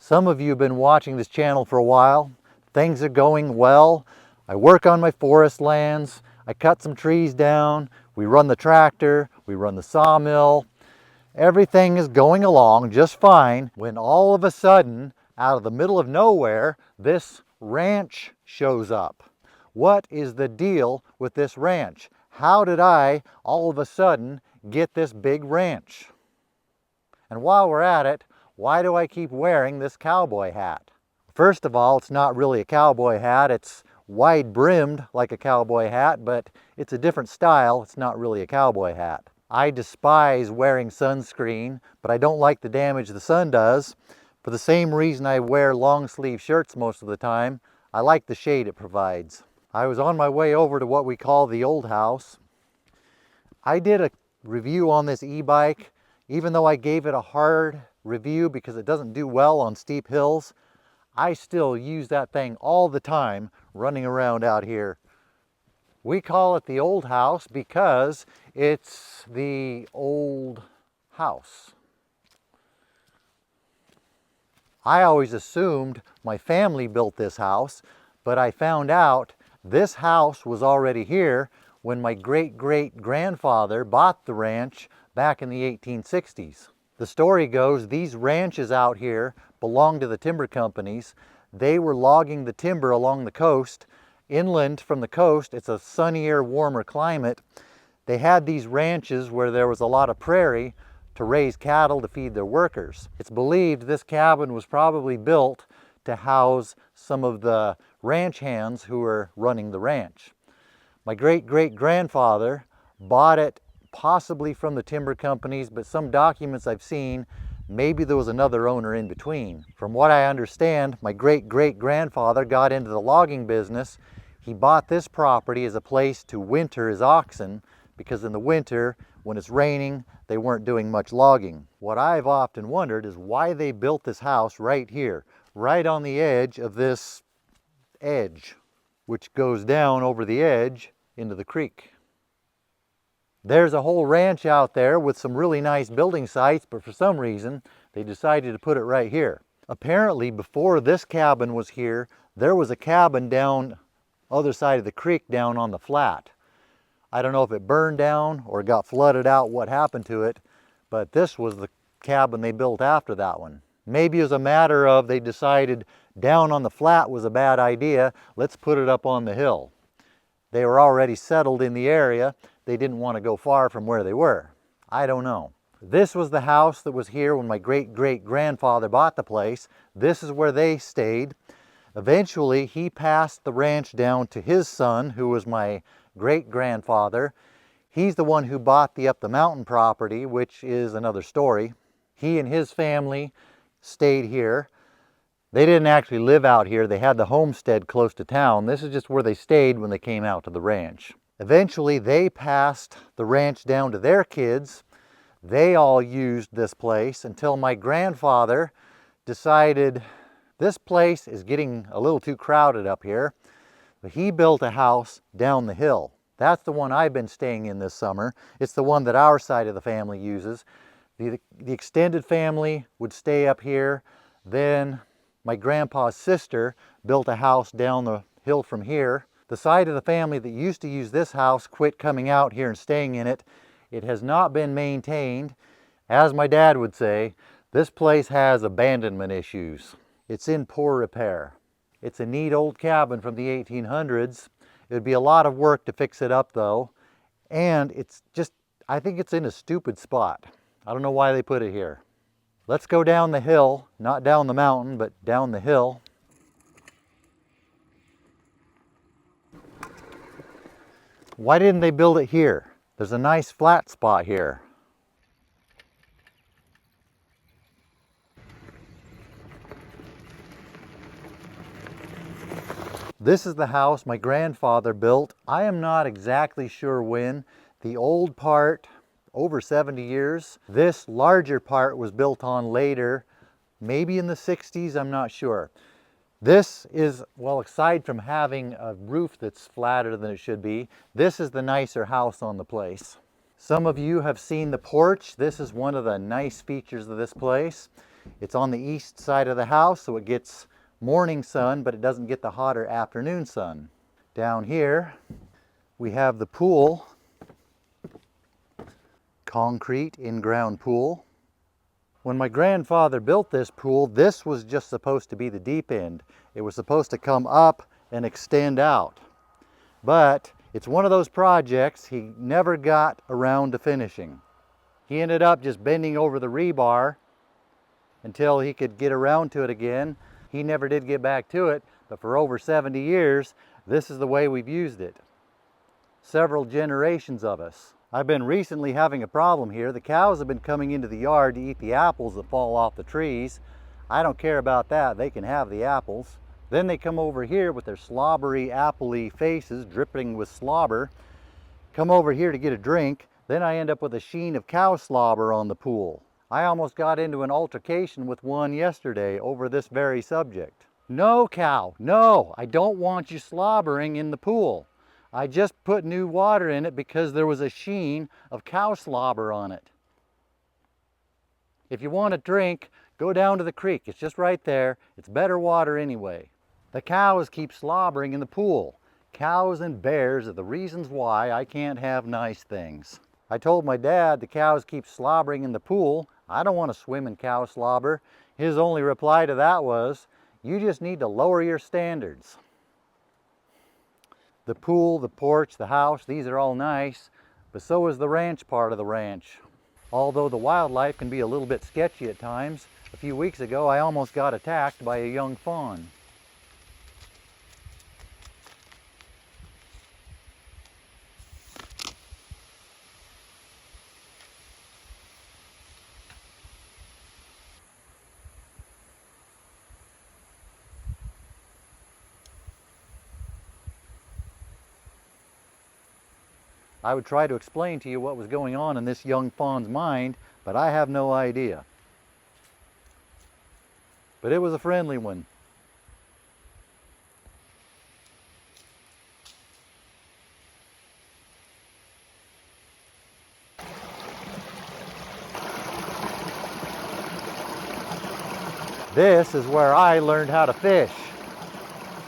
Some of you have been watching this channel for a while. Things are going well. I work on my forest lands. I cut some trees down. We run the tractor. We run the sawmill. Everything is going along just fine when all of a sudden, out of the middle of nowhere, this ranch shows up. What is the deal with this ranch? How did I all of a sudden get this big ranch? And while we're at it, why do I keep wearing this cowboy hat? First of all, it's not really a cowboy hat. It's wide brimmed like a cowboy hat, but it's a different style. It's not really a cowboy hat. I despise wearing sunscreen, but I don't like the damage the sun does. For the same reason I wear long sleeve shirts most of the time, I like the shade it provides. I was on my way over to what we call the old house. I did a review on this e-bike. Even though I gave it a hard review because it doesn't do well on steep hills, I still use that thing all the time running around out here. We call it the old house because it's the old house. I always assumed my family built this house, but I found out this house was already here when my great-great-grandfather bought the ranch back in the 1860s. The story goes these ranches out here belonged to the timber companies. They were logging the timber along the coast. Inland from the coast, it's a sunnier, warmer climate. They had these ranches where there was a lot of prairie to raise cattle to feed their workers. It's believed this cabin was probably built to house some of the ranch hands who were running the ranch. My great-great-grandfather bought it possibly from the timber companies, but some documents I've seen, maybe there was another owner in between. From what I understand, my great-great-grandfather got into the logging business. He bought this property as a place to winter his oxen, because in the winter, when it's raining, they weren't doing much logging. What I've often wondered is why they built this house right here, right on the edge of this edge, which goes down over the edge into the creek. There's a whole ranch out there with some really nice building sites, but for some reason, they decided to put it right here. Apparently, before this cabin was here, there was a cabin down other side of the creek down on the flat. I don't know if it burned down or got flooded out, what happened to it, but this was the cabin they built after that one. Maybe it was a matter of they decided down on the flat was a bad idea, let's put it up on the hill. They were already settled in the area. They didn't want to go far from where they were. I don't know. This was the house that was here when my great-great-grandfather bought the place. This is where they stayed. Eventually, he passed the ranch down to his son, who was my great-grandfather. He's the one who bought the up the mountain property, which is another story. He and his family stayed here. They didn't actually live out here. They had the homestead close to town. This is just where they stayed when they came out to the ranch. Eventually, they passed the ranch down to their kids. They all used this place until my grandfather decided this place is getting a little too crowded up here. But he built a house down the hill. That's the one I've been staying in this summer. It's the one that our side of the family uses. The extended family would stay up here. Then my grandpa's sister built a house down the hill from here. The side of the family that used to use this house quit coming out here and staying in it. It has not been maintained. As my dad would say, this place has abandonment issues. It's in poor repair. It's a neat old cabin from the 1800s. It would be a lot of work to fix it up though. And it's just, I think it's in a stupid spot. I don't know why they put it here. Let's go down the hill, not down the mountain, but down the hill. Why didn't they build it here? There's a nice flat spot here. This is the house my grandfather built. I am not exactly sure when. The old part, over 70 years. This larger part was built on later, maybe in the 60s, I'm not sure. This is, well, aside from having a roof that's flatter than it should be, this is the nicer house on the place. Some of you have seen the porch. This is one of the nice features of this place. It's on the east side of the house, so it gets morning sun, but it doesn't get the hotter afternoon sun. Down here, we have the pool, concrete in-ground pool. When my grandfather built this pool, this was just supposed to be the deep end. It was supposed to come up and extend out. But it's one of those projects he never got around to finishing. He ended up just bending over the rebar until he could get around to it again. He never did get back to it, but for over 70 years, this is the way we've used it. Several generations of us. I've been recently having a problem here. The cows have been coming into the yard to eat the apples that fall off the trees. I don't care about that. They can have the apples. Then they come over here with their slobbery, appley faces dripping with slobber, come over here to get a drink. Then I end up with a sheen of cow slobber on the pool. I almost got into an altercation with one yesterday over this very subject. No, cow, no, I don't want you slobbering in the pool. I just put new water in it because there was a sheen of cow slobber on it. If you want a drink, go down to the creek. It's just right there. It's better water anyway. The cows keep slobbering in the pool. Cows and bears are the reasons why I can't have nice things. I told my dad the cows keep slobbering in the pool. I don't want to swim in cow slobber. His only reply to that was, you just need to lower your standards. The pool, the porch, the house, these are all nice, but so is the ranch part of the ranch. Although the wildlife can be a little bit sketchy at times, a few weeks ago I almost got attacked by a young fawn. I would try to explain to you what was going on in this young fawn's mind, but I have no idea. But it was a friendly one. This is where I learned how to fish.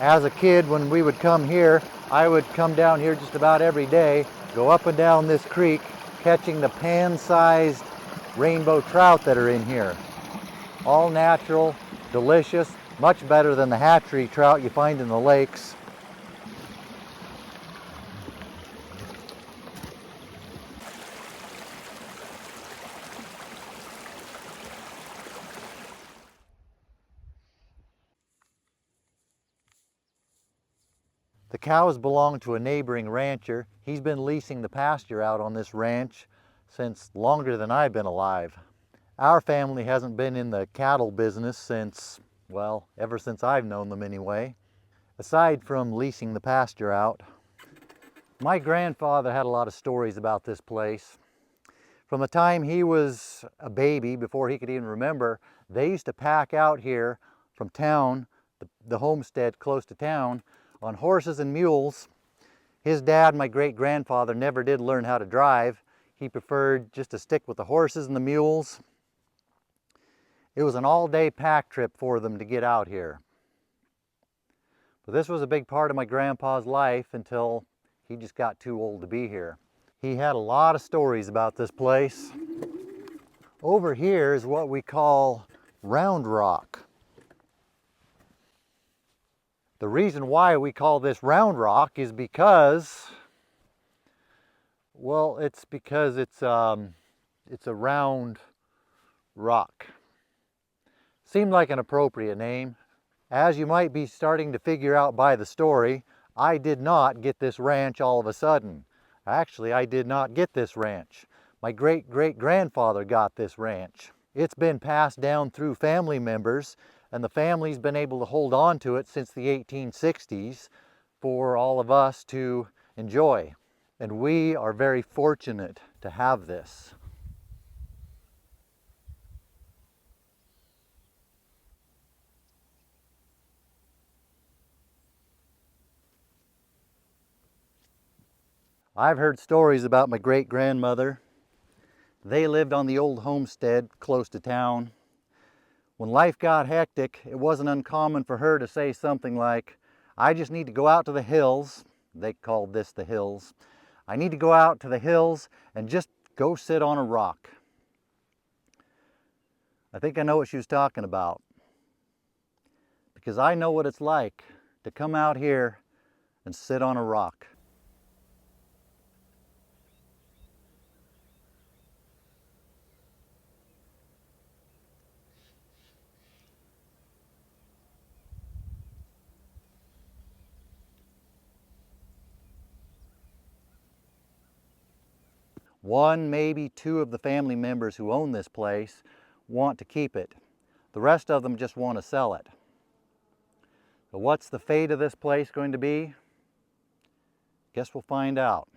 As a kid, when we would come here, I would come down here just about every day, go up and down this creek, catching the pan-sized rainbow trout that are in here. All natural, delicious, much better than the hatchery trout you find in the lakes. The cows belong to a neighboring rancher. He's been leasing the pasture out on this ranch since longer than I've been alive. Our family hasn't been in the cattle business since, well, ever since I've known them anyway. Aside from leasing the pasture out, my grandfather had a lot of stories about this place. From the time he was a baby, before he could even remember, they used to pack out here from town, the homestead close to town, on horses and mules. His dad, my great-grandfather, never did learn how to drive. He preferred just to stick with the horses and the mules. It was an all-day pack trip for them to get out here. But this was a big part of my grandpa's life until he just got too old to be here. He had a lot of stories about this place. Over here is what we call Round Rock. The reason why we call this Round Rock is because, well, it's because it's a round rock. Seemed like an appropriate name. As you might be starting to figure out by the story, I did not get this ranch all of a sudden. Actually, I did not get this ranch. My great-great-grandfather got this ranch. It's been passed down through family members, and the family's been able to hold on to it since the 1860s for all of us to enjoy. And we are very fortunate to have this. I've heard stories about my great-grandmother. They lived on the old homestead close to town. When life got hectic, it wasn't uncommon for her to say something like, I just need to go out to the hills. They called this the hills. I need to go out to the hills and just go sit on a rock. I think I know what she was talking about, because I know what it's like to come out here and sit on a rock. One, maybe two of the family members who own this place want to keep it. The rest of them just want to sell it. So what's the fate of this place going to be? Guess we'll find out.